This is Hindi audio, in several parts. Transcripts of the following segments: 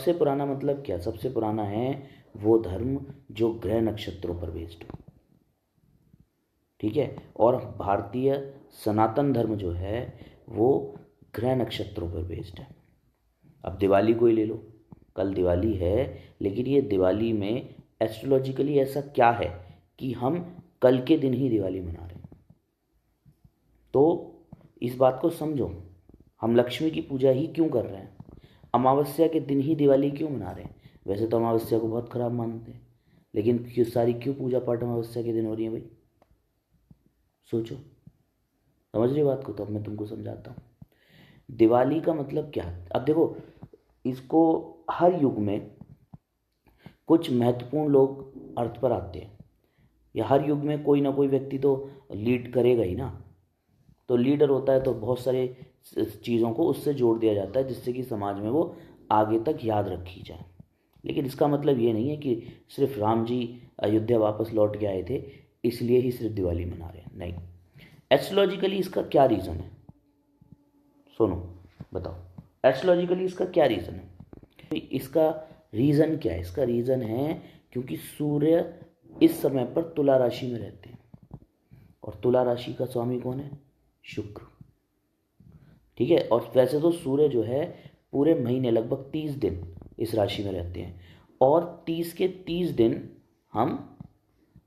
सबसे पुराना मतलब क्या? सबसे पुराना है वो धर्म जो ग्रह नक्षत्रों पर बेस्ड हो, ठीक है। और भारतीय सनातन धर्म जो है वो ग्रह नक्षत्रों पर बेस्ड है। अब दिवाली को ही ले लो, कल दिवाली है, लेकिन ये दिवाली में एस्ट्रोलॉजिकली ऐसा क्या है कि हम कल के दिन ही दिवाली मना रहे हैं? तो इस बात को समझो, हम लक्ष्मी की पूजा ही क्यों कर रहे हैं? अमावस्या के दिन ही दिवाली क्यों मना रहे हैं? वैसे तो अमावस्या को बहुत खराब मानते हैं, लेकिन क्यों पूजा पाठ अमावस्या के दिन हो रही है भाई? सोचो, समझ रही बात को? तो अब मैं तुमको समझाता हूँ। दिवाली का मतलब क्या है? अब देखो, इसको हर युग में कुछ महत्वपूर्ण लोग अर्थ पर आते हैं, या हर युग में कोई ना कोई व्यक्ति तो लीड करेगा ही ना। तो लीडर होता है तो बहुत सारे चीज़ों को उससे जोड़ दिया जाता है जिससे कि समाज में वो आगे तक याद रखी जाए। लेकिन इसका मतलब ये नहीं है कि सिर्फ राम जी अयोध्या वापस लौट के आए थे इसलिए ही सिर्फ दिवाली मना रहे हैं, नहीं। एस्ट्रोलॉजिकली इसका क्या रीज़न है? सुनो, बताओ, एस्ट्रोलॉजिकली इसका क्या रीज़न है? तो इसका रीज़न क्या है? इसका रीज़न है क्योंकि सूर्य इस समय पर तुला राशि में रहते हैं, और तुला राशि का स्वामी कौन है? शुक्र, ठीक है। और वैसे तो सूर्य जो है पूरे महीने लगभग 30 दिन इस राशि में रहते हैं, और 30 के 30 दिन हम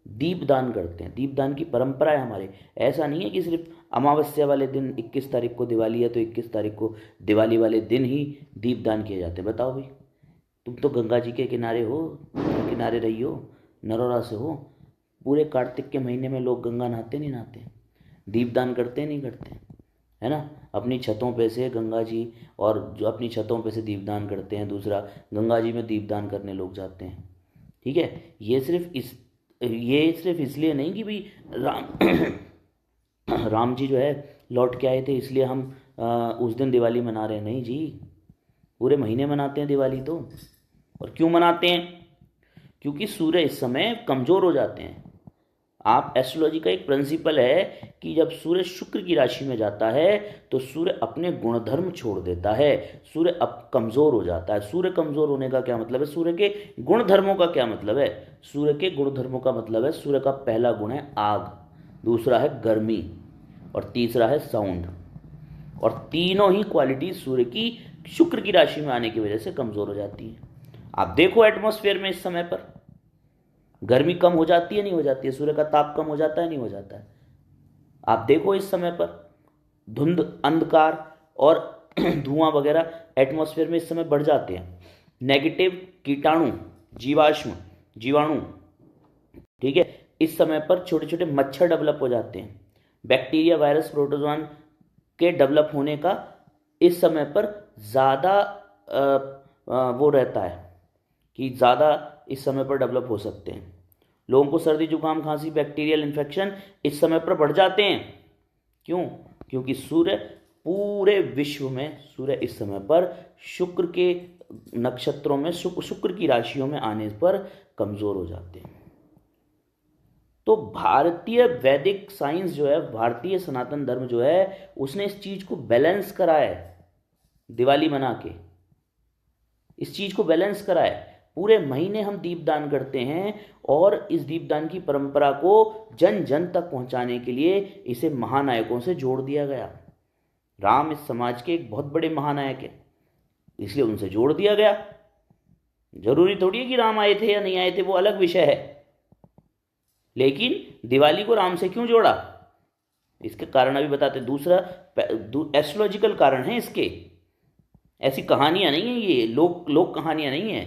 दीपदान करते हैं। दीपदान की परंपरा है हमारे। ऐसा नहीं है कि सिर्फ अमावस्या वाले दिन 21 तारीख को दिवाली है तो 21 तारीख को दिवाली वाले दिन ही दीपदान किए जाते हैं। बताओ भाई, तुम तो गंगा जी के किनारे हो, किनारे रही हो, नरोरा से हो। पूरे कार्तिक के महीने में लोग गंगा नहाते नहीं नहाते? दीपदान करते नहीं करते? है ना। अपनी छतों पे से गंगा जी, और जो अपनी छतों पे से दीपदान करते हैं, दूसरा गंगा जी में दीपदान करने लोग जाते हैं, ठीक है। ये सिर्फ इसलिए नहीं कि भाई राम जी जो है लौट के आए थे इसलिए हम उस दिन दिवाली मना रहे हैं, नहीं जी। पूरे महीने मनाते हैं दिवाली तो। और क्यों मनाते हैं? क्योंकि सूर्य इस समय कमज़ोर हो जाते हैं। आप एस्ट्रोलॉजी का एक प्रिंसिपल है कि जब सूर्य शुक्र की राशि में जाता है तो सूर्य अपने गुणधर्म छोड़ देता है, सूर्य अब कमज़ोर हो जाता है। सूर्य कमज़ोर होने का क्या मतलब है? सूर्य के गुणधर्मों का क्या मतलब है? सूर्य के गुणधर्मों का मतलब है, सूर्य का पहला गुण है आग, दूसरा है गर्मी, और तीसरा है साउंड। और तीनों ही क्वालिटी सूर्य की शुक्र की राशि में आने की वजह से कमज़ोर हो जाती है। आप देखो एटमॉस्फेयर में इस समय पर गर्मी कम हो जाती है नहीं हो जाती है? सूर्य का ताप कम हो जाता है नहीं हो जाता है? आप देखो इस समय पर धुंध, अंधकार और धुआं वगैरह एटमॉस्फेयर में इस समय बढ़ जाते हैं। नेगेटिव कीटाणु, जीवाणु, ठीक है, इस समय पर छोटे छोटे मच्छर डेवलप हो जाते हैं। बैक्टीरिया, वायरस, प्रोटोजोआन के डेवलप होने का इस समय पर ज़्यादा वो रहता है कि ज़्यादा इस समय पर डेवलप हो सकते हैं। लोगों को सर्दी, जुकाम, खांसी, बैक्टीरियल इन्फेक्शन इस समय पर बढ़ जाते हैं। क्यों? क्योंकि सूर्य पूरे विश्व में, सूर्य इस समय पर शुक्र के नक्षत्रों में, शुक्र की राशियों में आने पर कमज़ोर हो जाते हैं। तो भारतीय वैदिक साइंस जो है, भारतीय सनातन धर्म जो है, उसने इस चीज़ को बैलेंस करा है दिवाली मना के। इस चीज़ को बैलेंस करा है। पूरे महीने हम दीपदान करते हैं, और इस दीपदान की परंपरा को जन जन तक पहुंचाने के लिए इसे महानायकों से जोड़ दिया गया। राम इस समाज के एक बहुत बड़े महानायक हैं, इसलिए उनसे जोड़ दिया गया। जरूरी थोड़ी है कि राम आए थे या नहीं आए थे, वो अलग विषय है। लेकिन दिवाली को राम से क्यों जोड़ा, इसके कारण अभी बताते। दूसरा एस्ट्रोलॉजिकल कारण है इसके, ऐसी कहानियां नहीं है, ये लोक कहानियां नहीं है,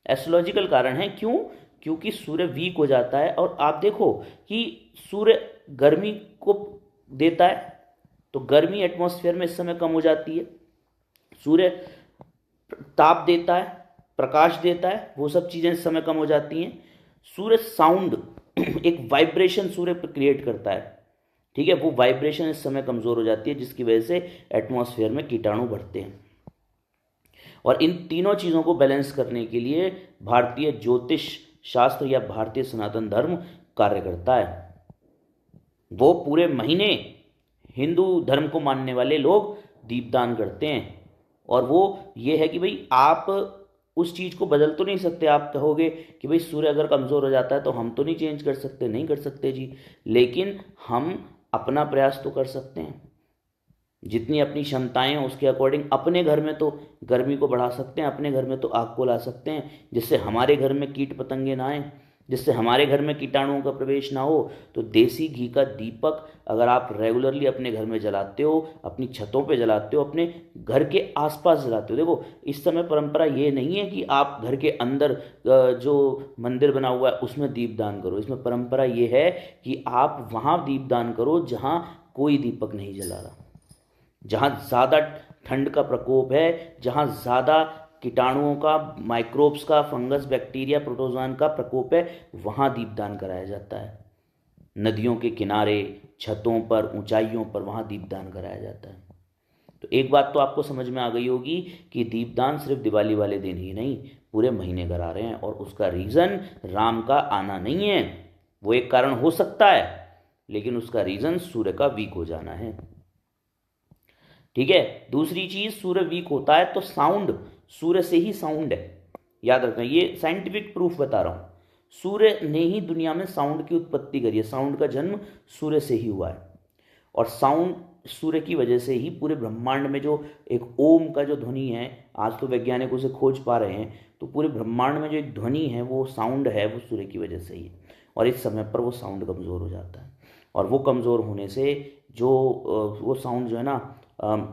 एस्ट्रोलॉजिकल कारण है। क्यों? क्योंकि सूर्य वीक हो जाता है। और आप देखो कि सूर्य गर्मी को देता है, तो गर्मी एटमॉस्फेयर में इस समय कम हो जाती है। सूर्य ताप देता है, प्रकाश देता है, वो सब चीज़ें इस समय कम हो जाती हैं। सूर्य साउंड, एक वाइब्रेशन सूर्य क्रिएट करता है, ठीक है, वो वाइब्रेशन इस समय कमज़ोर हो जाती है, जिसकी वजह से एटमॉस्फेयर में कीटाणु बढ़ते हैं। और इन तीनों चीज़ों को बैलेंस करने के लिए भारतीय ज्योतिष शास्त्र या भारतीय सनातन धर्म कार्य करता है। वो पूरे महीने हिंदू धर्म को मानने वाले लोग दीपदान करते हैं, और वो ये है कि भाई आप उस चीज़ को बदल तो नहीं सकते। आप कहोगे कि भाई सूर्य अगर कमज़ोर हो जाता है तो हम तो नहीं चेंज कर सकते, नहीं कर सकते जी, लेकिन हम अपना प्रयास तो कर सकते हैं। जितनी अपनी क्षमताएं हैं उसके अकॉर्डिंग अपने घर में तो गर्मी को बढ़ा सकते हैं, अपने घर में तो आग को ला सकते हैं, जिससे हमारे घर में कीट पतंगे ना आए, जिससे हमारे घर में कीटाणुओं का प्रवेश ना हो। तो देसी घी का दीपक अगर आप रेगुलरली अपने घर में जलाते हो, अपनी छतों पे जलाते हो, अपने घर के आसपास जलाते हो। देखो इस समय परंपरा ये नहीं है कि आप घर के अंदर जो मंदिर बना हुआ है उसमें दीपदान करो। इसमें परंपरा ये है कि आप वहाँ दीपदान करो जहाँ कोई दीपक नहीं जला रहा, जहाँ ज़्यादा ठंड का प्रकोप है, जहाँ ज़्यादा कीटाणुओं का, माइक्रोब्स का, फंगस, बैक्टीरिया, प्रोटोजोआन का प्रकोप है, वहाँ दीपदान कराया जाता है। नदियों के किनारे, छतों पर, ऊंचाइयों पर, वहाँ दीपदान कराया जाता है। तो एक बात तो आपको समझ में आ गई होगी कि दीपदान सिर्फ दिवाली वाले दिन ही नहीं, पूरे महीने करा रहे हैं। और उसका रीज़न राम का आना नहीं है, वो एक कारण हो सकता है, लेकिन उसका रीज़न सूर्य का वीक हो जाना है। ठीक है। दूसरी चीज, सूर्य वीक होता है तो साउंड सूर्य से ही साउंड है, याद रखना, ये साइंटिफिक प्रूफ बता रहा हूं। सूर्य ने ही दुनिया में साउंड की उत्पत्ति करी है, साउंड का जन्म सूर्य से ही हुआ है। और साउंड सूर्य की वजह से ही पूरे ब्रह्मांड में जो एक ओम का जो ध्वनि है, आज तो वैज्ञानिक उसे खोज पा रहे हैं, तो पूरे ब्रह्मांड में जो एक ध्वनि है, वो साउंड है, वो सूर्य की वजह से ही है। और इस समय पर वो साउंड कमज़ोर हो जाता है, और वो कमज़ोर होने से जो वो साउंड जो है ना,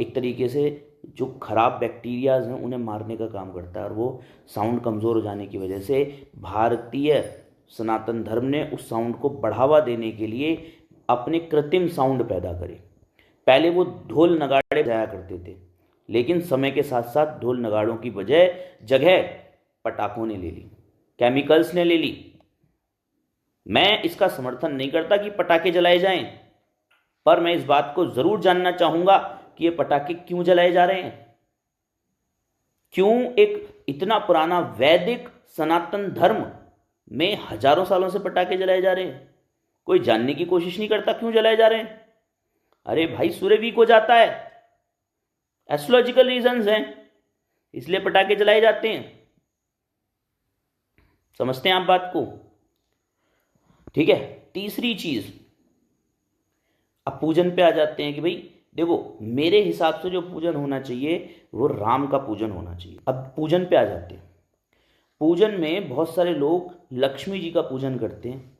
एक तरीके से जो खराब बैक्टीरियाज हैं उन्हें मारने का काम करता है। और वो साउंड कमज़ोर हो जाने की वजह से भारतीय सनातन धर्म ने उस साउंड को बढ़ावा देने के लिए अपने कृत्रिम साउंड पैदा करे। पहले वो ढोल नगाड़े बजाया करते थे, लेकिन समय के साथ साथ ढोल नगाड़ों की जगह पटाखों ने ले ली, केमिकल्स ने ले ली। मैं इसका समर्थन नहीं करता कि पटाखे जलाए जाएं, पर मैं इस बात को जरूर जानना चाहूंगा कि ये पटाखे क्यों जलाए जा रहे हैं, क्यों एक इतना पुराना वैदिक सनातन धर्म में हजारों सालों से पटाखे जलाए जा रहे हैं। कोई जानने की कोशिश नहीं करता क्यों जलाए जा रहे हैं। अरे भाई, सूर्य वीक हो जाता है, एस्ट्रोलॉजिकल रीजंस हैं, इसलिए पटाखे जलाए जाते हैं। समझते हैं आप बात को? ठीक है। तीसरी चीज, अब पूजन पे आ जाते हैं कि भाई देखो, मेरे हिसाब से जो पूजन होना चाहिए वो राम का पूजन होना चाहिए। अब पूजन पे आ जाते हैं। पूजन में बहुत सारे लोग लक्ष्मी जी का पूजन करते हैं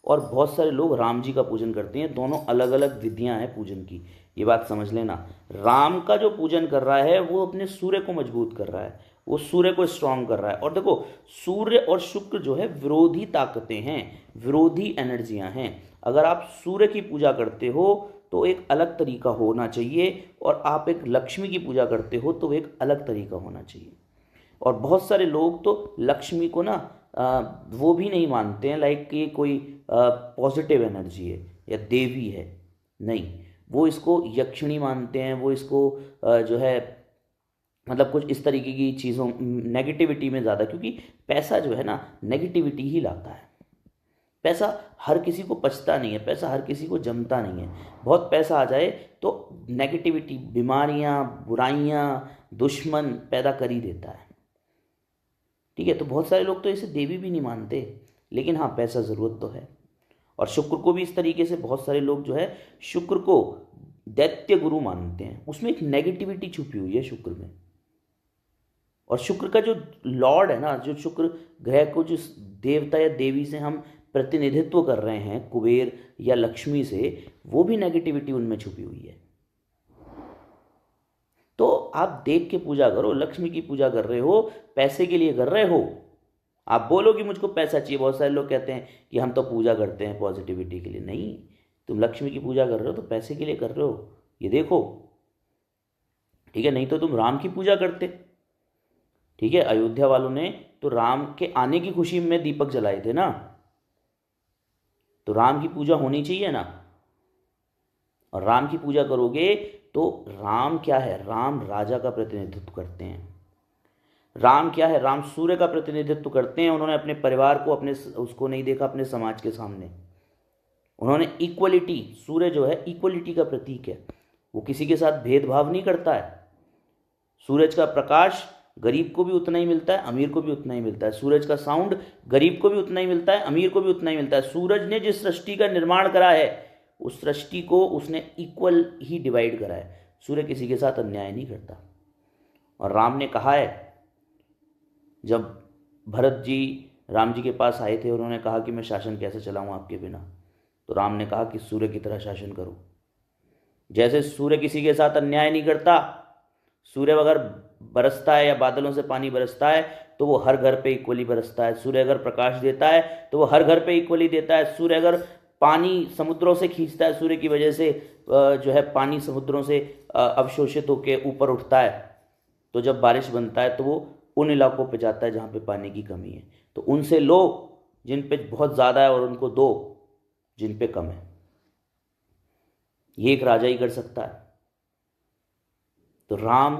और बहुत सारे लोग राम जी का पूजन करते हैं। दोनों अलग अलग विधियां हैं पूजन की, ये बात समझ लेना। राम का जो पूजन कर रहा है वो अपने सूर्य को मजबूत कर रहा है, वो सूर्य को स्ट्रांग कर रहा है। और देखो, सूर्य और शुक्र जो है विरोधी ताकतें हैं, विरोधी एनर्जियां हैं। अगर आप सूर्य की पूजा करते हो तो एक अलग तरीका होना चाहिए, और आप एक लक्ष्मी की पूजा करते हो तो एक अलग तरीका होना चाहिए। और बहुत सारे लोग तो लक्ष्मी को ना वो भी नहीं मानते हैं, लाइक कि कोई पॉजिटिव एनर्जी है या देवी है, नहीं, वो इसको यक्षिणी मानते हैं, वो इसको जो है मतलब कुछ इस तरीके की चीज़ों, नेगेटिविटी में ज़्यादा, क्योंकि पैसा जो है ना नेगेटिविटी ही लाता है। पैसा हर किसी को पचता नहीं है, पैसा हर किसी को जमता नहीं है। बहुत पैसा आ जाए तो नेगेटिविटी, बीमारियां, बुराइयां, दुश्मन पैदा कर ही देता है। ठीक है। तो बहुत सारे लोग तो इसे देवी भी नहीं मानते, लेकिन हाँ, पैसा ज़रूरत तो है। और शुक्र को भी इस तरीके से बहुत सारे लोग जो है शुक्र को दैत्य गुरु मानते हैं, उसमें एक नेगेटिविटी छुपी हुई है शुक्र में। और शुक्र का जो लॉर्ड है ना, जो शुक्र ग्रह को जिस देवता या देवी से हम प्रतिनिधित्व कर रहे हैं, कुबेर या लक्ष्मी से, वो भी नेगेटिविटी उनमें छुपी हुई है। तो आप देख के पूजा करो। लक्ष्मी की पूजा कर रहे हो, पैसे के लिए कर रहे हो, आप बोलो कि मुझको पैसा चाहिए। बहुत सारे लोग कहते हैं कि हम तो पूजा करते हैं पॉजिटिविटी के लिए। नहीं, तुम लक्ष्मी की पूजा कर रहे हो तो पैसे के लिए कर रहे हो, ये देखो। ठीक है। नहीं तो तुम राम की पूजा करते। ठीक है। अयोध्या वालों ने तो राम के आने की खुशी में दीपक जलाए थे ना, तो राम की पूजा होनी चाहिए ना। और राम की पूजा करोगे तो राम क्या है, राम राजा का प्रतिनिधित्व करते हैं। राम क्या है, राम सूर्य का प्रतिनिधित्व करते हैं। उन्होंने अपने परिवार को, अपने उसको नहीं देखा अपने समाज के सामने। उन्होंने इक्वलिटी, सूर्य जो है इक्वलिटी का प्रतीक है, वो किसी के साथ भेदभाव नहीं करता है। सूरज का प्रकाश गरीब को भी उतना ही मिलता है, अमीर को भी उतना ही मिलता है। सूरज का साउंड गरीब को भी उतना ही मिलता है, अमीर को भी उतना ही मिलता है। सूरज ने जिस सृष्टि का निर्माण करा है उस सृष्टि को उसने इक्वल ही डिवाइड करा है। सूर्य किसी के साथ अन्याय नहीं करता। और राम ने कहा है, जब भरत जी राम जी के पास आए थे, उन्होंने कहा कि मैं शासन कैसे चलाऊं आपके बिना, तो राम ने कहा कि सूर्य की तरह शासन करो। जैसे सूर्य किसी के साथ अन्याय नहीं करता, सूर्य अगर बरसता है या बादलों से पानी बरसता है तो वो हर घर पे इक्वली बरसता है। सूर्य अगर प्रकाश देता है तो वो हर घर पे इक्वली देता है। सूर्य अगर पानी समुद्रों से खींचता है, सूर्य की वजह से जो है पानी समुद्रों से अवशोषित होकर ऊपर उठता है, तो जब बारिश बनता है तो वो उन इलाकों पे जाता है जहाँ पे पानी की कमी है। तो उनसे लो जिन पे बहुत ज़्यादा है और उनको दो जिन पे कम है। ये एक राजा ही कर सकता है। तो राम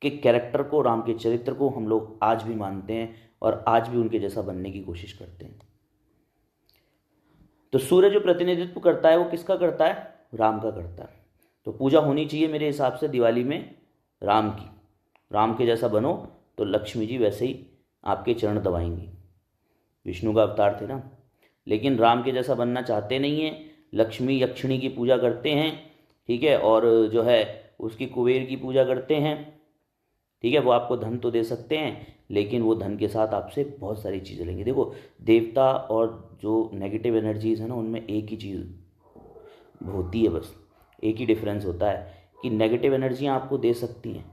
के कैरेक्टर को, राम के चरित्र को हम लोग आज भी मानते हैं और आज भी उनके जैसा बनने की कोशिश करते हैं। तो सूर्य जो प्रतिनिधित्व करता है वो किसका करता है? राम का करता है। तो पूजा होनी चाहिए मेरे हिसाब से दिवाली में राम की। राम के जैसा बनो तो लक्ष्मी जी वैसे ही आपके चरण दबाएंगी। विष्णु का अवतार थे ना, लेकिन राम के जैसा बनना चाहते नहीं हैं। लक्ष्मी यक्षिणी की पूजा करते हैं, ठीक है, और जो है उसकी कुबेर की पूजा करते हैं, ठीक है। वो आपको धन तो दे सकते हैं लेकिन वो धन के साथ आपसे बहुत सारी चीज़ें लेंगे। देखो, देवता और जो नेगेटिव एनर्जीज है ना, उनमें एक ही चीज़ होती है, बस एक ही डिफरेंस होता है कि नेगेटिव एनर्जियाँ आपको दे सकती हैं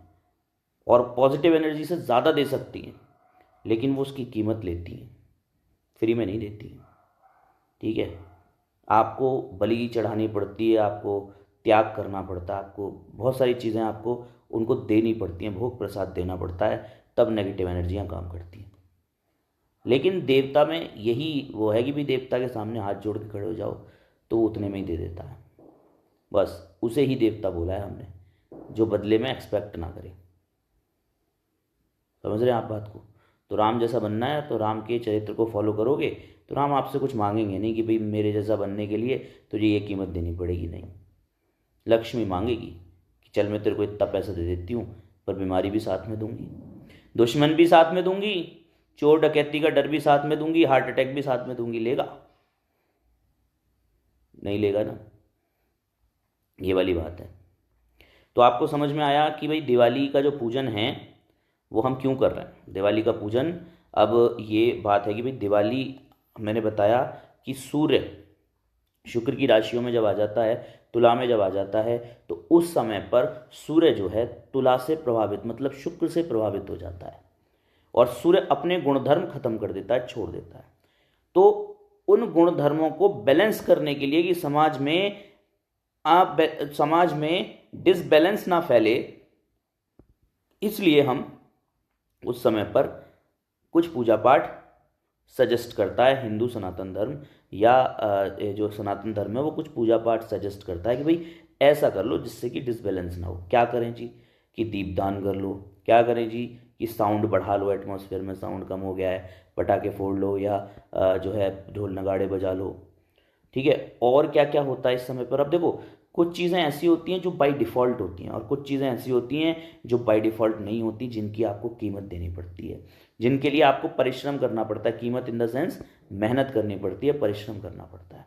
और पॉजिटिव एनर्जी से ज़्यादा दे सकती हैं, लेकिन वो उसकी कीमत लेती हैं, फ्री में नहीं देती हैं, ठीक है। आपको बलि चढ़ानी पड़ती है, आपको त्याग करना पड़ता है, आपको बहुत सारी चीज़ें आपको उनको देनी पड़ती हैं, भोग प्रसाद देना पड़ता है, तब नेगेटिव एनर्जियाँ काम करती हैं। लेकिन देवता में यही वो है कि भी देवता के सामने हाथ जोड़ के खड़े हो जाओ तो वो उतने में ही दे देता है। बस उसे ही देवता बोला है हमने, जो बदले में एक्सपेक्ट ना करे। समझ रहे हैं आप बात को? तो राम जैसा बनना है तो राम के चरित्र को फॉलो करोगे तो राम आपसे कुछ मांगेंगे नहीं कि भाई मेरे जैसा बनने के लिए तुझे ये कीमत देनी पड़ेगी, नहीं। लक्ष्मी मांगेगी कि चल मैं तेरे को इतना पैसा दे देती हूँ पर बीमारी भी साथ में दूंगी, दुश्मन भी साथ में दूंगी, चोर डकैती का डर भी साथ में दूंगी, हार्ट अटैक भी साथ में दूंगी। लेगा? नहीं लेगा ना। ये वाली बात है। तो आपको समझ में आया कि भाई दिवाली का जो पूजन है वो हम क्यों कर रहे हैं, दिवाली का पूजन। अब ये बात है कि भाई दिवाली, मैंने बताया कि सूर्य शुक्र की राशियों में जब आ जाता है, तुला में जब आ जाता है, तो उस समय पर सूर्य जो है तुला से प्रभावित, मतलब शुक्र से प्रभावित हो जाता है और सूर्य अपने गुणधर्म खत्म कर देता है, छोड़ देता है। तो उन गुणधर्मों को बैलेंस करने के लिए कि समाज में डिसबैलेंस ना फैले, इसलिए हम उस समय पर कुछ पूजा पाठ सजेस्ट करता है हिंदू सनातन धर्म, या जो सनातन धर्म है वो कुछ पूजा पाठ सजेस्ट करता है कि भाई ऐसा कर लो जिससे कि डिसबैलेंस ना हो। क्या करें जी? कि दीपदान कर लो। क्या करें जी? कि साउंड बढ़ा लो, एटमॉस्फेयर में साउंड कम हो गया है, पटाखे फोड़ लो, या जो है ढोल नगाड़े बजा लो, ठीक है। और क्या क्या होता है इस समय पर? अब देखो, कुछ चीज़ें ऐसी होती हैं जो बाय डिफ़ॉल्ट होती हैं और कुछ चीज़ें ऐसी होती हैं जो बाय डिफ़ॉल्ट नहीं होती, जिनकी आपको कीमत देनी पड़ती है, जिनके लिए आपको परिश्रम करना पड़ता है। कीमत इन द सेंस मेहनत करनी पड़ती है, परिश्रम करना पड़ता है।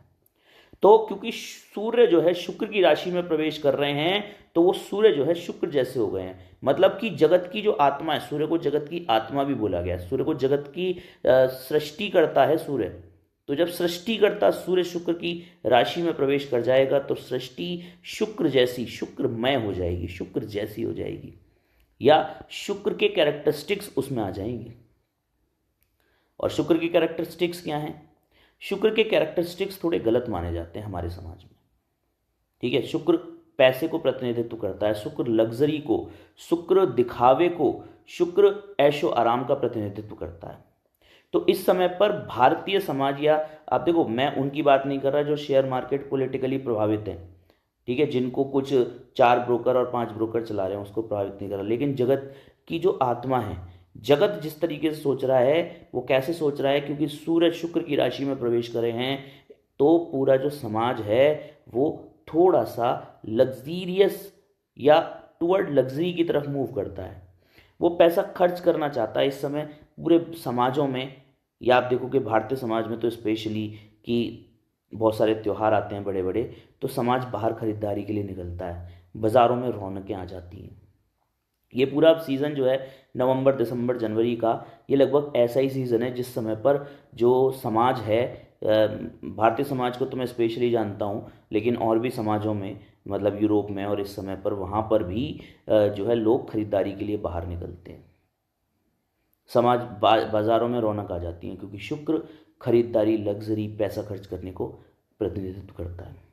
तो क्योंकि सूर्य जो है शुक्र की राशि में प्रवेश कर रहे हैं, तो वो सूर्य जो है शुक्र जैसे हो गए हैं। मतलब कि जगत की जो आत्मा है, सूर्य को जगत की आत्मा भी बोला गया है। सूर्य को जगत की सृष्टि करता है सूर्य। तो जब सृष्टि करता सूर्य शुक्र की राशि में प्रवेश कर जाएगा तो सृष्टि शुक्र जैसी, शुक्रमय हो जाएगी, शुक्र जैसी हो जाएगी, या शुक्र के कैरेक्टरिस्टिक्स उसमें आ जाएंगे। और शुक्र की कैरेक्टरिस्टिक्स क्या हैं? शुक्र के कैरेक्टरिस्टिक्स थोड़े गलत माने जाते हैं हमारे समाज में, ठीक है। शुक्र पैसे को प्रतिनिधित्व करता है, शुक्र लग्जरी को, शुक्र दिखावे को, शुक्र ऐशो आराम का प्रतिनिधित्व करता है। तो इस समय पर भारतीय समाज, या आप देखो, मैं उनकी बात नहीं कर रहा जो शेयर मार्केट पॉलिटिकली प्रभावित हैं, ठीक है, जिनको कुछ 4 ब्रोकर और 5 ब्रोकर चला रहे हैं, उसको प्रभावित नहीं कर रहा। लेकिन जगत की जो आत्मा है, जगत जिस तरीके से सोच रहा है वो कैसे सोच रहा है? क्योंकि सूर्य शुक्र की राशि में प्रवेश करे हैं तो पूरा जो समाज है वो थोड़ा सा लग्जीरियस या टुवर्ड लग्जरी की तरफ मूव करता है। वो पैसा खर्च करना चाहता है इस समय पूरे समाजों में। या आप देखो कि भारतीय समाज में तो स्पेशली कि बहुत सारे त्यौहार आते हैं बड़े बड़े, तो समाज बाहर खरीदारी के लिए निकलता है, बाज़ारों में रौनकें आ जाती हैं। ये पूरा अब सीज़न जो है नवंबर दिसंबर जनवरी का, ये लगभग ऐसा ही सीज़न है जिस समय पर जो समाज है, भारतीय समाज को तो मैं स्पेशली जानता हूँ, लेकिन और भी समाजों में मतलब यूरोप में और इस समय पर वहाँ पर भी जो है लोग खरीदारी के लिए बाहर निकलते हैं। समाज बाज़ारों में रौनक आ जाती है क्योंकि शुक्र खरीदारी, लग्जरी, पैसा खर्च करने को प्रतिनिधित्व करता है।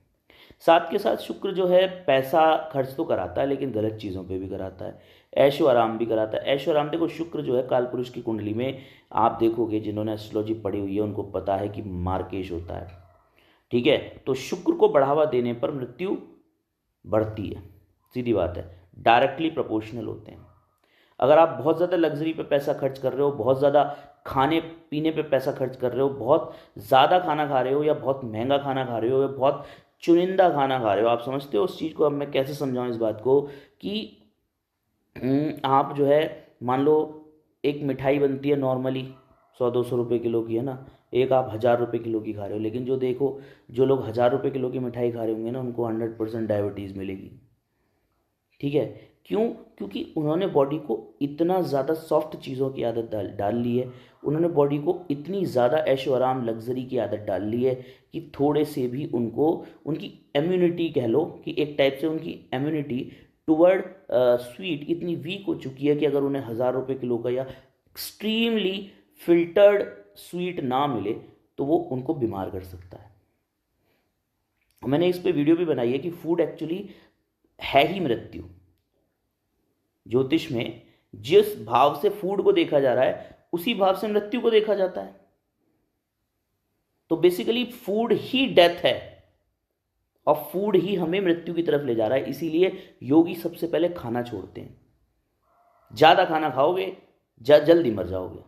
साथ के साथ शुक्र जो है पैसा खर्च तो कराता है लेकिन गलत चीज़ों पे भी कराता है, ऐशो आराम भी कराता है। ऐशो आराम देखो, शुक्र जो है काल पुरुष की कुंडली में आप देखोगे, जिन्होंने एस्ट्रोलॉजी पढ़ी हुई है उनको पता है कि मार्केश होता है, ठीक है। तो शुक्र को बढ़ावा देने पर मृत्यु बढ़ती है, सीधी बात है, डायरेक्टली प्रोपोर्शनल होते हैं। अगर आप बहुत ज़्यादा लग्जरी पे पैसा खर्च कर रहे हो, बहुत ज़्यादा खाने पीने पे पैसा खर्च कर रहे हो, बहुत ज़्यादा खाना खा रहे हो या बहुत महंगा खाना खा रहे हो या बहुत चुनिंदा खाना खा रहे हो, आप समझते हो उस चीज़ को। अब मैं कैसे समझाऊं इस बात को कि आप जो है मान लो एक मिठाई बनती है नॉर्मली 100-200 रुपये किलो की, है ना, एक आप 1000 रुपये किलो की खा रहे हो, लेकिन जो देखो जो लोग 1000 रुपये किलो की मिठाई खा रहे होंगे ना, उनको 100% डायबिटीज़ मिलेगी, ठीक है। क्यों? क्योंकि उन्होंने बॉडी को इतना ज़्यादा सॉफ्ट चीज़ों की आदत डाल ली है, उन्होंने बॉडी को इतनी ज़्यादा ऐशो आराम लग्जरी की आदत डाल ली है कि थोड़े से भी उनको उनकी इम्यूनिटी, कह लो कि एक टाइप से उनकी इम्यूनिटी टुवर्ड स्वीट इतनी वीक हो चुकी है कि अगर उन्हें 1000 रुपये किलो का या एक्सट्रीमली फिल्टर्ड स्वीट ना मिले तो वो उनको बीमार कर सकता है। मैंने इस पे वीडियो भी बनाई है कि फूड एक्चुअली है ही मृत्यु। ज्योतिष में जिस भाव से फूड को देखा जा रहा है उसी भाव से मृत्यु को देखा जाता है। तो बेसिकली फूड ही डेथ है और फूड ही हमें मृत्यु की तरफ ले जा रहा है। इसीलिए योगी सबसे पहले खाना छोड़ते हैं। ज्यादा खाना खाओगे जल्दी मर जाओगे,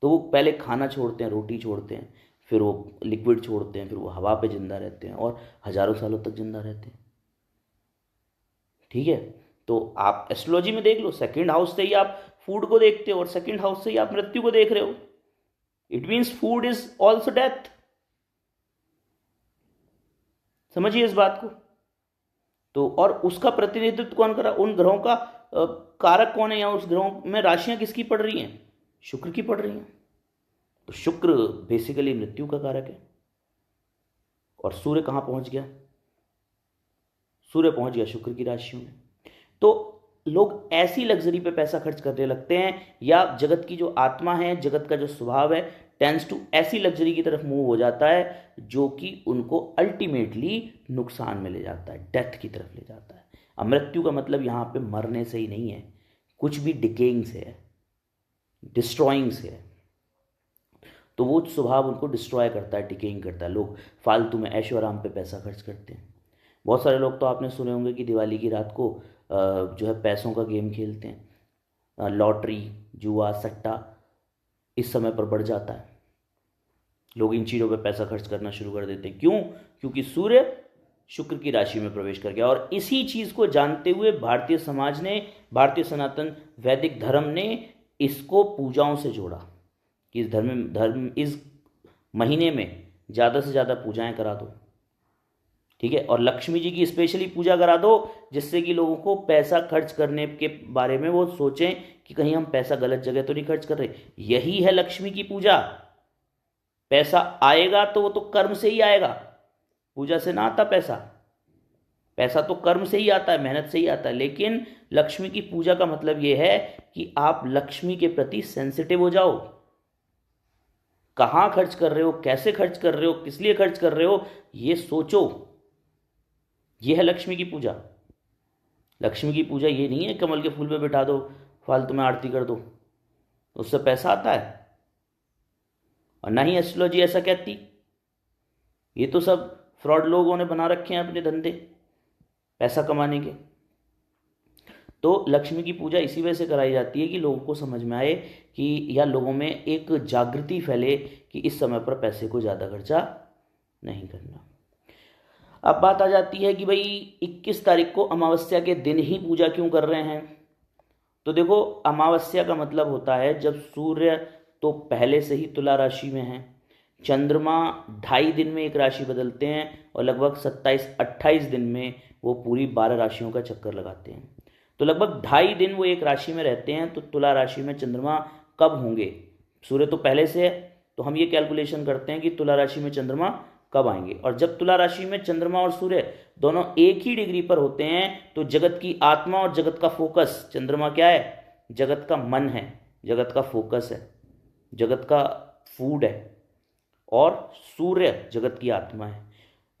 तो वो पहले खाना छोड़ते हैं, रोटी छोड़ते हैं, फिर वो लिक्विड छोड़ते हैं, फिर वो हवा पे जिंदा रहते हैं और हजारों सालों तक जिंदा रहते हैं, ठीक है। तो आप एस्ट्रोलॉजी में देख लो, सेकंड हाउस से ही आप फूड को देखते हो और सेकंड हाउस से ही आप मृत्यु को देख रहे हो। It means food is also death. समझिए इस बात को। तो और उसका प्रतिनिधित्व कौन कर रहा है? उन ग्रहों का कारक कौन है, या उस ग्रहों में राशियां किसकी पड़ रही हैं? शुक्र की पड़ रही हैं। तो शुक्र बेसिकली मृत्यु का कारक है। और सूर्य कहां पहुंच गया? सूर्य पहुंच गया शुक्र की राशियों में। तो लोग ऐसी लग्जरी पे पैसा खर्च करने लगते हैं, या जगत की जो आत्मा है, जगत का जो स्वभाव है, टेंस टू ऐसी लग्जरी की तरफ मूव हो जाता है जो कि उनको अल्टीमेटली नुकसान में ले जाता है, डेथ की तरफ ले जाता है। अब मृत्यु का मतलब यहाँ पे मरने से ही नहीं है, कुछ भी डिकेइंग से है, डिस्ट्रॉइंग से है। तो वो स्वभाव उनको डिस्ट्रॉय करता है, डिकेइंग करता है। लोग फालतू में ऐशो आराम पे पैसा खर्च करते हैं। बहुत सारे लोग तो आपने सुने होंगे कि दिवाली की रात को जो है पैसों का गेम खेलते हैं, लॉटरी, जुआ, सट्टा इस समय पर बढ़ जाता है। लोग इन चीज़ों पे पैसा खर्च करना शुरू कर देते हैं। क्यों? क्योंकि सूर्य शुक्र की राशि में प्रवेश कर गया। और इसी चीज़ को जानते हुए भारतीय समाज ने, भारतीय सनातन वैदिक धर्म ने इसको पूजाओं से जोड़ा कि इस महीने में ज़्यादा से ज़्यादा पूजाएं करा दो, ठीक है। और लक्ष्मी जी की स्पेशली पूजा करा दो, जिससे कि लोगों को पैसा खर्च करने के बारे में वो सोचें कि कहीं हम पैसा गलत जगह तो नहीं खर्च कर रहे। यही है लक्ष्मी की पूजा। पैसा आएगा तो वो तो कर्म से ही आएगा, पूजा से ना आता पैसा। पैसा तो कर्म से ही आता है, मेहनत से ही आता है। लेकिन लक्ष्मी की पूजा का मतलब ये है कि आप लक्ष्मी के प्रति सेंसिटिव हो जाओ। कहां खर्च कर रहे हो, कैसे खर्च कर रहे हो, किस लिए खर्च कर रहे हो, ये सोचो। ये है लक्ष्मी की पूजा। लक्ष्मी की पूजा ये नहीं है कमल के फूल पे बिठा दो, फालतू में आरती कर दो, उससे पैसा आता है। और ना ही एस्ट्रोलॉजी ऐसा कहती। ये तो सब फ्रॉड लोगों ने बना रखे हैं अपने धंधे पैसा कमाने के। तो लक्ष्मी की पूजा इसी वजह से कराई जाती है कि लोगों को समझ में आए कि, या लोगों में एक जागृति फैले कि इस समय पर पैसे को ज़्यादा खर्चा नहीं करना। अब बात आ जाती है कि भाई 21 तारीख को अमावस्या के दिन ही पूजा क्यों कर रहे हैं? तो देखो, अमावस्या का मतलब होता है जब सूर्य तो पहले से ही तुला राशि में है, चंद्रमा 2.5 दिन में एक राशि बदलते हैं और लगभग 27-28 दिन में वो पूरी 12 राशियों का चक्कर लगाते हैं। तो लगभग 2.5 दिन वो एक राशि में रहते हैं। तो तुला राशि में चंद्रमा कब होंगे? सूर्य तो पहले से है, तो हम ये कैलकुलेशन करते हैं कि तुला राशि में चंद्रमा कब आएंगे। और जब तुला राशि में चंद्रमा और सूर्य दोनों एक ही डिग्री पर होते हैं तो जगत की आत्मा और जगत का फोकस, चंद्रमा क्या है? जगत का मन है, जगत का फोकस है, जगत का फूड है, और सूर्य जगत की आत्मा है।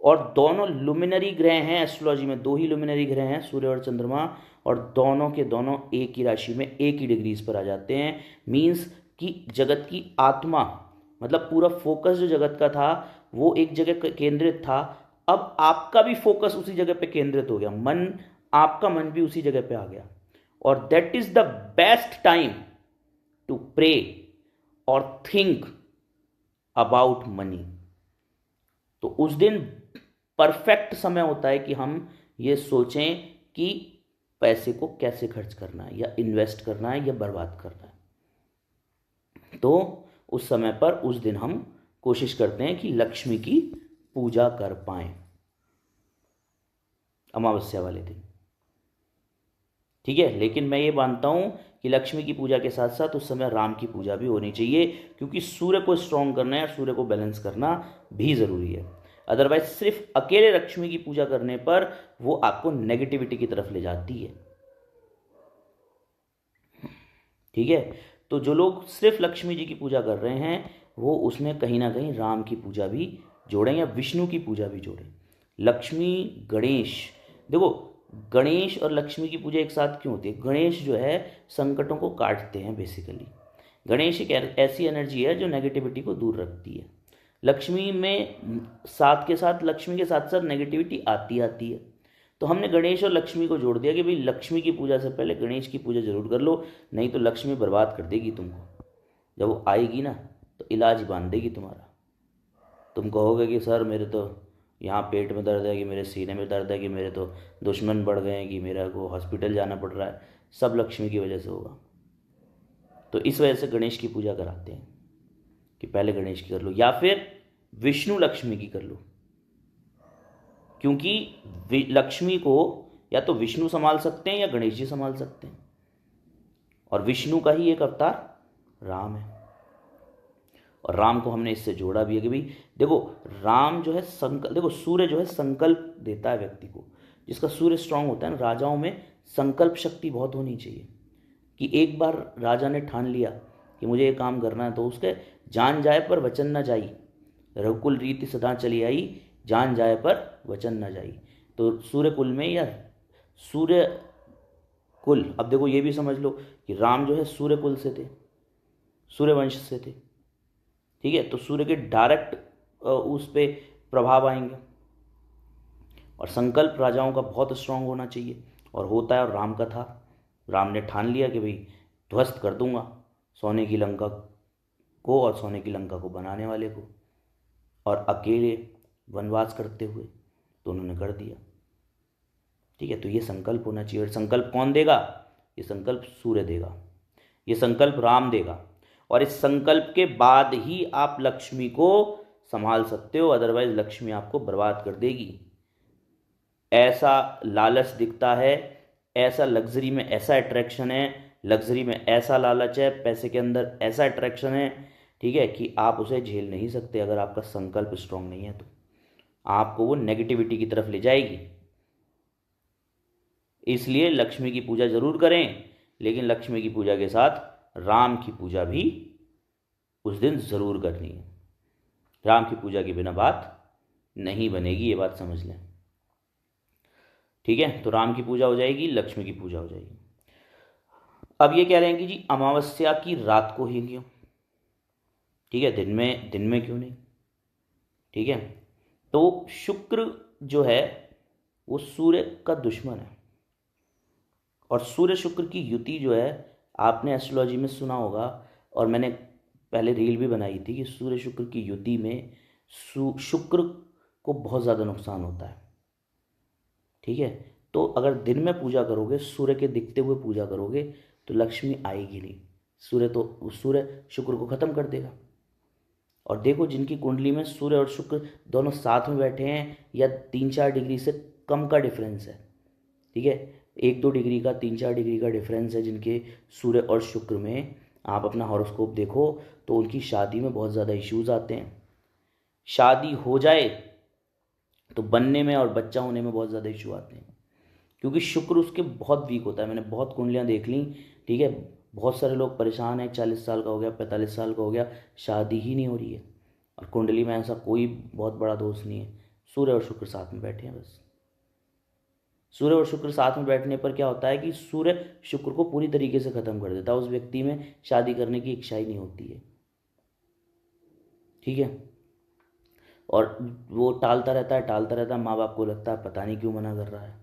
और दोनों लुमिनरी ग्रह हैं एस्ट्रोलॉजी में, 2 ही लुमिनरी ग्रह हैं, सूर्य और चंद्रमा, और दोनों के दोनों एक ही राशि में एक ही डिग्रीज पर आ जाते हैं। मीन्स कि जगत की आत्मा मतलब पूरा फोकस जो जगत का था वो एक जगह केंद्रित था, अब आपका भी फोकस उसी जगह पे केंद्रित हो गया, मन, आपका मन भी उसी जगह पे आ गया। और that is the best time to pray और थिंक अबाउट मनी। तो उस दिन परफेक्ट समय होता है कि हम ये सोचें कि पैसे को कैसे खर्च करना है, या इन्वेस्ट करना है, या बर्बाद करना है। तो उस समय पर, उस दिन हम कोशिश करते हैं कि लक्ष्मी की पूजा कर पाएं अमावस्या वाले दिन। ठीक है, लेकिन मैं ये मानता हूं कि लक्ष्मी की पूजा के साथ साथ उस समय राम की पूजा भी होनी चाहिए, क्योंकि सूर्य को स्ट्रांग करना है, सूर्य को बैलेंस करना भी जरूरी है। अदरवाइज सिर्फ अकेले लक्ष्मी की पूजा करने पर वो आपको नेगेटिविटी की तरफ ले जाती है। ठीक है, तो जो लोग सिर्फ लक्ष्मी जी की पूजा कर रहे हैं वो उसमें कहीं ना कहीं राम की पूजा भी जोड़ें या विष्णु की पूजा भी जोड़ें। लक्ष्मी, गणेश, देखो गणेश और लक्ष्मी की पूजा एक साथ क्यों होती है? गणेश जो है संकटों को काटते हैं बेसिकली। गणेश एक ऐसी एनर्जी है जो नेगेटिविटी को दूर रखती है। लक्ष्मी में साथ के साथ, लक्ष्मी के साथ साथ नेगेटिविटी आती है। तो हमने गणेश और लक्ष्मी को जोड़ दिया कि भाई लक्ष्मी की पूजा से पहले गणेश की पूजा जरूर कर लो, नहीं तो लक्ष्मी बर्बाद कर देगी तुमको। जब वो आएगी ना तो इलाज ही बांध देगी तुम्हारा। तुम कहोगे कि सर मेरे तो यहाँ पेट में दर्द है, कि मेरे सीने में दर्द है, कि मेरे तो दुश्मन बढ़ गए हैं, कि मेरा को हॉस्पिटल जाना पड़ रहा है। सब लक्ष्मी की वजह से होगा। तो इस वजह से गणेश की पूजा कराते हैं कि पहले गणेश की कर लो, या फिर विष्णु लक्ष्मी की कर लो, क्योंकि लक्ष्मी को या तो विष्णु संभाल सकते हैं या गणेश जी संभाल सकते हैं, और विष्णु का ही एक अवतार राम है। और राम को हमने इससे जोड़ा भी है कि भाई देखो, राम जो है देखो सूर्य जो है संकल्प देता है व्यक्ति को। जिसका सूर्य स्ट्रांग होता है ना, राजाओं में संकल्प शक्ति बहुत होनी चाहिए, कि एक बार राजा ने ठान लिया कि मुझे ये काम करना है, तो उसके जान जाए पर वचन न जाई, रघुकुल रीति सदा चली आई, जान जाए पर वचन न जाई। तो सूर्य कुल में या सूर्य कुल, अब देखो ये भी समझ लो कि राम जो है सूर्य कुल से थे, सूर्य वंश से थे। ठीक है, तो सूर्य के डायरेक्ट उस पे प्रभाव आएंगे। और संकल्प राजाओं का बहुत स्ट्रांग होना चाहिए, और होता है, और राम का था। राम ने ठान लिया कि भाई ध्वस्त कर दूंगा सोने की लंका को और सोने की लंका को बनाने वाले को, और अकेले वनवास करते हुए, तो उन्होंने कर दिया। ठीक है, तो ये संकल्प होना चाहिए। और संकल्प कौन देगा? ये संकल्प सूर्य देगा, ये संकल्प राम देगा। और इस संकल्प के बाद ही आप लक्ष्मी को संभाल सकते हो, अदरवाइज लक्ष्मी आपको बर्बाद कर देगी। ऐसा लालच दिखता है, ऐसा लग्जरी में ऐसा अट्रैक्शन है, लग्जरी में ऐसा लालच है, पैसे के अंदर ऐसा अट्रैक्शन है, ठीक है, कि आप उसे झेल नहीं सकते। अगर आपका संकल्प स्ट्रांग नहीं है तो आपको वो नेगेटिविटी की तरफ ले जाएगी। इसलिए लक्ष्मी की पूजा जरूर करें, लेकिन लक्ष्मी की पूजा के साथ राम की पूजा भी उस दिन जरूर करनी है। राम की पूजा के बिना बात नहीं बनेगी, ये बात समझ लें। ठीक है, तो राम की पूजा हो जाएगी, लक्ष्मी की पूजा हो जाएगी। अब ये कह रहे हैं कि जी अमावस्या की रात को ही क्यों? ठीक है, दिन में क्यों नहीं? ठीक है, तो शुक्र जो है वो सूर्य का दुश्मन है, और सूर्य शुक्र की युति जो है आपने एस्ट्रोलॉजी में सुना होगा, और मैंने पहले रील भी बनाई थी कि सूर्य शुक्र की युति में शुक्र को बहुत ज़्यादा नुकसान होता है। ठीक है, तो अगर दिन में पूजा करोगे, सूर्य के दिखते हुए पूजा करोगे, तो लक्ष्मी आएगी नहीं। सूर्य शुक्र को खत्म कर देगा। और देखो जिनकी कुंडली में सूर्य और शुक्र दोनों साथ में बैठे हैं या 3-4 डिग्री से कम का डिफरेंस है, ठीक है, 1-2 डिग्री का, 3-4 डिग्री का डिफरेंस है जिनके सूर्य और शुक्र में, आप अपना हॉरोस्कोप देखो तो उनकी शादी में बहुत ज़्यादा इश्यूज आते हैं। शादी हो जाए तो बनने में और बच्चा होने में बहुत ज़्यादा इशू आते हैं, क्योंकि शुक्र उसके बहुत वीक होता है। मैंने बहुत कुंडलियाँ देख ली, ठीक है, बहुत सारे लोग परेशान हैं, 40 साल का हो गया, 45 साल का हो गया, शादी ही नहीं हो रही है। और कुंडली में ऐसा कोई बहुत बड़ा दोष नहीं है, सूर्य और शुक्र साथ में बैठे हैं बस। सूर्य और शुक्र साथ में बैठने पर क्या होता है कि सूर्य शुक्र को पूरी तरीके से खत्म कर देता है, उस व्यक्ति में शादी करने की इच्छा ही नहीं होती है, ठीक है। और वो टालता रहता है, माँ बाप को लगता है पता नहीं क्यों मना कर रहा है,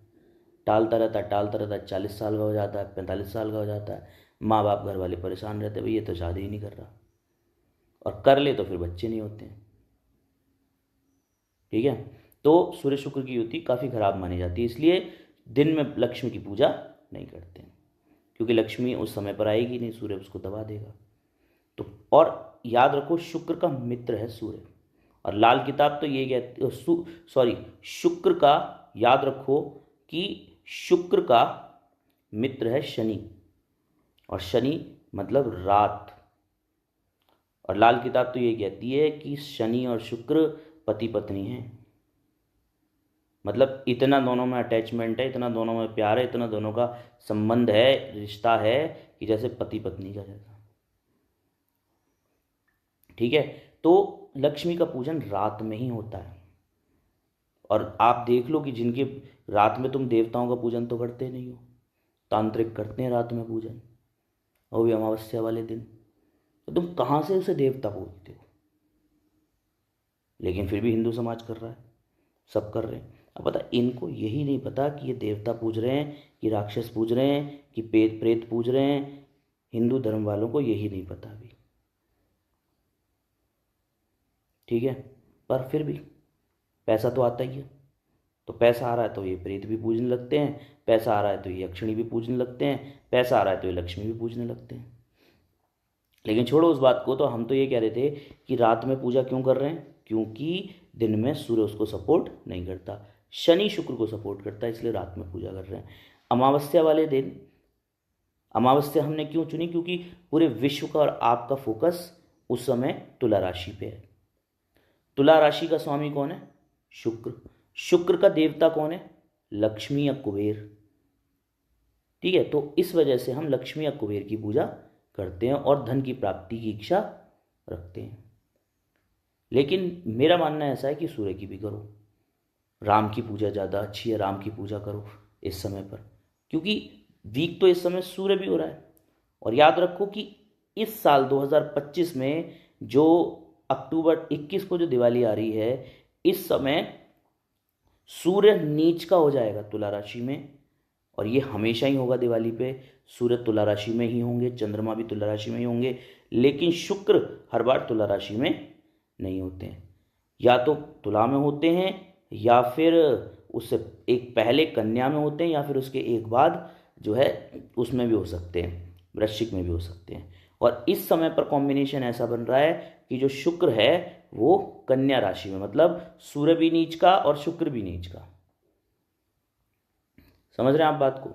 टालता रहता है, 40 साल का हो जाता है, 45 साल का हो जाता है, माँ बाप घर वाले परेशान रहते हैं, भाई ये तो शादी ही नहीं कर रहा, और कर ले तो फिर बच्चे नहीं होते हैं, ठीक है। तो सूर्य शुक्र की युति काफ़ी खराब मानी जाती है, इसलिए दिन में लक्ष्मी की पूजा नहीं करते हैं, क्योंकि लक्ष्मी उस समय पर आएगी नहीं, सूर्य उसको दबा देगा। तो और याद रखो शुक्र का मित्र है सूर्य, और लाल किताब तो ये कहती, शुक्र का, याद रखो कि शुक्र का मित्र है शनि, और शनि मतलब रात। और लाल किताब तो ये कहती है कि शनि और शुक्र पति पत्नी हैं, मतलब इतना दोनों में अटैचमेंट है, इतना दोनों में प्यार है, इतना दोनों का संबंध है, रिश्ता है कि जैसे पति पत्नी का जैसा, ठीक है। तो लक्ष्मी का पूजन रात में ही होता है। और आप देख लो कि जिनके रात में, तुम देवताओं का पूजन तो करते नहीं हो, तांत्रिक करते हैं रात में पूजन, वो भी अमावस्या वाले दिन, तो तुम कहाँ से उसे देवता बोलते हो? लेकिन फिर भी हिंदू समाज कर रहा है, सब कर रहे हैं। अब पता, इनको यही नहीं पता कि ये देवता पूज रहे हैं कि राक्षस पूज रहे हैं कि प्रेत पूज रहे हैं, हिंदू धर्म वालों को यही नहीं पता अभी, ठीक है। पर फिर भी पैसा तो आता ही है, तो पैसा आ रहा है तो ये प्रेत भी पूजने लगते हैं, पैसा आ रहा है तो ये यक्षिणी भी पूजने लगते हैं, पैसा आ रहा है तो ये लक्ष्मी भी पूजने लगते हैं। लेकिन छोड़ो उस बात को, तो हम तो ये कह रहे थे कि रात में पूजा क्यों कर रहे हैं, क्योंकि दिन में सूर्य उसको सपोर्ट नहीं करता, शनि शुक्र को सपोर्ट करता है, इसलिए रात में पूजा कर रहे हैं। अमावस्या वाले दिन, अमावस्या हमने क्यों चुनी, क्योंकि पूरे विश्व का और आपका फोकस उस समय तुला राशि पे है। तुला राशि का स्वामी कौन है? शुक्र। शुक्र का देवता कौन है? लक्ष्मी या कुबेर, ठीक है। तो इस वजह से हम लक्ष्मी या कुबेर की पूजा करते हैं और धन की प्राप्ति की इच्छा रखते हैं। लेकिन मेरा मानना ऐसा है कि सूर्य की भी करो, राम की पूजा ज़्यादा अच्छी है, राम की पूजा करो इस समय पर, क्योंकि वीक तो इस समय सूर्य भी हो रहा है। और याद रखो कि इस साल 2025 में जो अक्टूबर 21 को जो दिवाली आ रही है, इस समय सूर्य नीच का हो जाएगा तुला राशि में, और ये हमेशा ही होगा दिवाली पे, सूर्य तुला राशि में ही होंगे, चंद्रमा भी तुला राशि में ही होंगे, लेकिन शुक्र हर बार तुला राशि में नहीं होते हैं, या तो तुला में होते हैं, या फिर उससे एक पहले कन्या में होते हैं, या फिर उसके एक बाद जो है उसमें भी हो सकते हैं, वृश्चिक में भी हो सकते हैं। और इस समय पर कॉम्बिनेशन ऐसा बन रहा है कि जो शुक्र है वो कन्या राशि में, मतलब सूर्य भी नीच का और शुक्र भी नीच का, समझ रहे हैं आप बात को?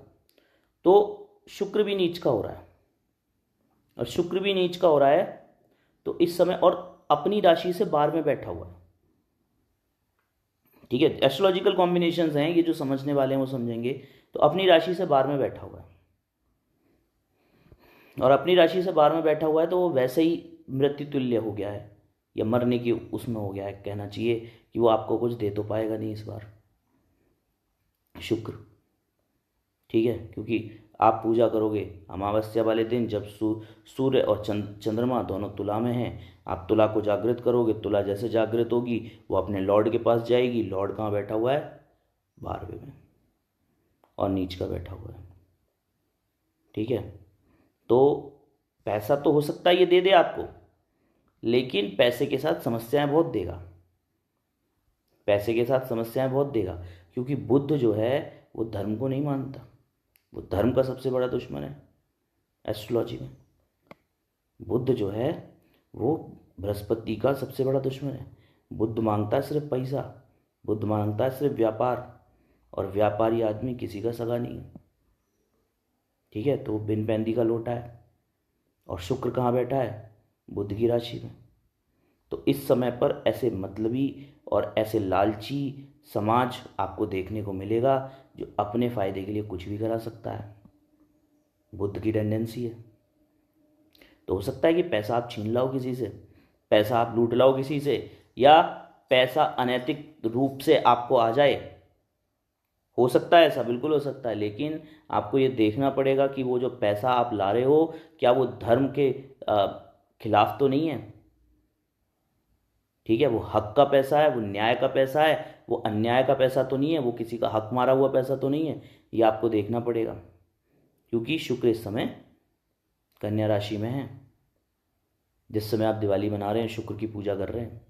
तो शुक्र भी नीच का हो रहा है, और शुक्र भी नीच का हो रहा है तो इस समय, और अपनी राशि से 12 में बैठा हुआ है, ठीक है। एस्ट्रोलॉजिकल कॉम्बिनेशंस हैं ये, जो समझने वाले हैं वो समझेंगे। तो अपनी राशि से 12 में बैठा हुआ है, और अपनी राशि से 12 में बैठा हुआ है तो वो वैसे ही मृत्यु तुल्य हो गया है, या मरने की उसमें हो गया है, कहना चाहिए कि वो आपको कुछ दे तो पाएगा नहीं इस बार शुक्र, ठीक है। क्योंकि आप पूजा करोगे अमावस्या वाले दिन जब सूर्य और चंद्रमा दोनों तुला में हैं, आप तुला को जागृत करोगे, तुला जैसे जागृत होगी वो अपने लॉर्ड के पास जाएगी। लॉर्ड कहाँ बैठा हुआ है? 12वें में, और नीच का बैठा हुआ है, ठीक है। तो पैसा तो हो सकता है ये दे दे आपको, लेकिन पैसे के साथ समस्याएं बहुत देगा, पैसे के साथ समस्याएं बहुत देगा, क्योंकि बुध जो है वो धर्म को नहीं मानता, वो धर्म का सबसे बड़ा दुश्मन है। एस्ट्रोलॉजी में। बुध जो है वो बृहस्पति का सबसे बड़ा दुश्मन है। बुध मांगता है सिर्फ पैसा, बुध मांगता है सिर्फ व्यापार, और व्यापारी आदमी किसी का सगा नहीं है। ठीक है, तो बिन पैंदी का लोटा है। और शुक्र कहाँ बैठा है? बुध की राशि में। तो इस समय पर ऐसे मतलबी और ऐसे लालची समाज आपको देखने को मिलेगा जो अपने फायदे के लिए कुछ भी करा सकता है। बुध की टेंडेंसी है। तो हो सकता है कि पैसा आप छीन लाओ किसी से, पैसा आप लूट लाओ किसी से, या पैसा अनैतिक रूप से आपको आ जाए। हो सकता है ऐसा, बिल्कुल हो सकता है, लेकिन आपको ये देखना पड़ेगा कि वो जो पैसा आप ला रहे हो क्या वो धर्म के खिलाफ तो नहीं है। ठीक है, वो हक का पैसा है, वो न्याय का पैसा है, वो अन्याय का पैसा तो नहीं है, वो किसी का हक मारा हुआ पैसा तो नहीं है। ये आपको देखना पड़ेगा, क्योंकि शुक्र इस समय कन्या राशि में है। जिस समय आप दिवाली मना रहे हैं शुक्र की पूजा कर रहे हैं।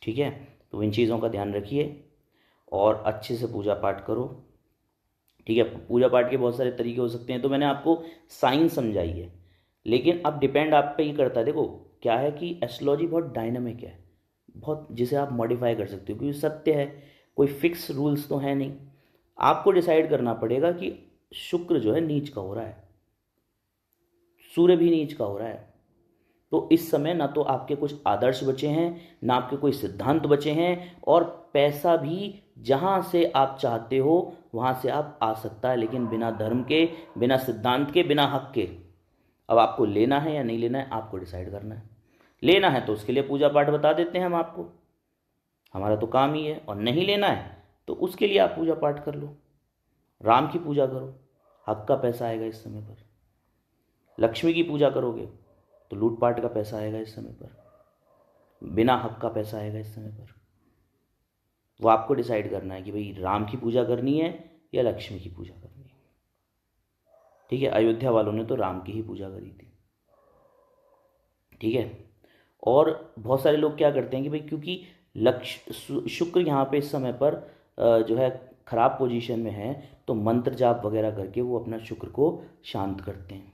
ठीक है, तो इन चीज़ों का ध्यान रखिए और अच्छे से पूजा पाठ करो। ठीक है, पूजा पाठ के बहुत सारे तरीके हो सकते हैं, तो मैंने आपको साइंस समझाई है, लेकिन अब डिपेंड आप पे ही करता है। देखो क्या है कि एस्ट्रोलॉजी बहुत डायनामिक है, बहुत, जिसे आप मॉडिफाई कर सकते हो, क्योंकि सत्य है, कोई फिक्स रूल्स तो है नहीं। आपको डिसाइड करना पड़ेगा कि शुक्र जो है नीच का हो रहा है, सूर्य भी नीच का हो रहा है, तो इस समय ना तो आपके कुछ आदर्श बचे हैं, ना आपके कोई सिद्धांत बचे हैं, और पैसा भी जहां से आप चाहते हो वहां से आप आ सकता है, लेकिन बिना धर्म के, बिना सिद्धांत के, बिना हक के। अब आपको लेना है या नहीं लेना है, आपको डिसाइड करना है। लेना है तो उसके लिए पूजा पाठ बता देते हैं हम आपको, हमारा तो काम ही है। और नहीं लेना है तो उसके लिए आप पूजा पाठ कर लो, राम की पूजा करो, हक का पैसा आएगा इस समय पर। लक्ष्मी की पूजा करोगे तो लूटपाट का पैसा आएगा इस समय पर, बिना हक का पैसा आएगा इस समय पर। वो आपको डिसाइड करना है कि भाई राम की पूजा करनी है या लक्ष्मी की पूजा करनी है। ठीक है, अयोध्या वालों ने तो राम की ही पूजा करी थी। ठीक है, और बहुत सारे लोग क्या करते हैं कि भाई क्योंकि शुक्र यहाँ पे इस समय पर जो है खराब पोजीशन में है, तो मंत्र जाप वगैरह करके वो अपना शुक्र को शांत करते हैं।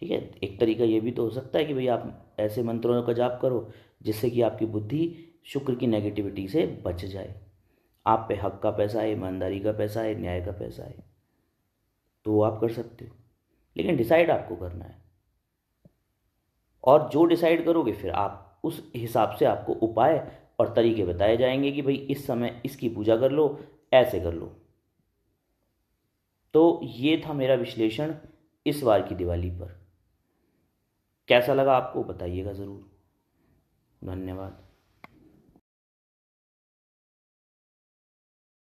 ठीक है, एक तरीका ये भी तो हो सकता है कि भाई आप ऐसे मंत्रों का जाप करो जिससे कि आपकी बुद्धि शुक्र की नेगेटिविटी से बच जाए, आप पे हक का पैसा है, ईमानदारी का पैसा है, न्याय का पैसा है, तो वो आप कर सकते हो, लेकिन डिसाइड आपको करना है। और जो डिसाइड करोगे फिर आप उस हिसाब से आपको उपाय और तरीके बताए जाएंगे कि भाई इस समय इसकी पूजा कर लो, ऐसे कर लो। तो ये था मेरा विश्लेषण इस बार की दिवाली पर। कैसा लगा आपको बताइएगा ज़रूर। धन्यवाद।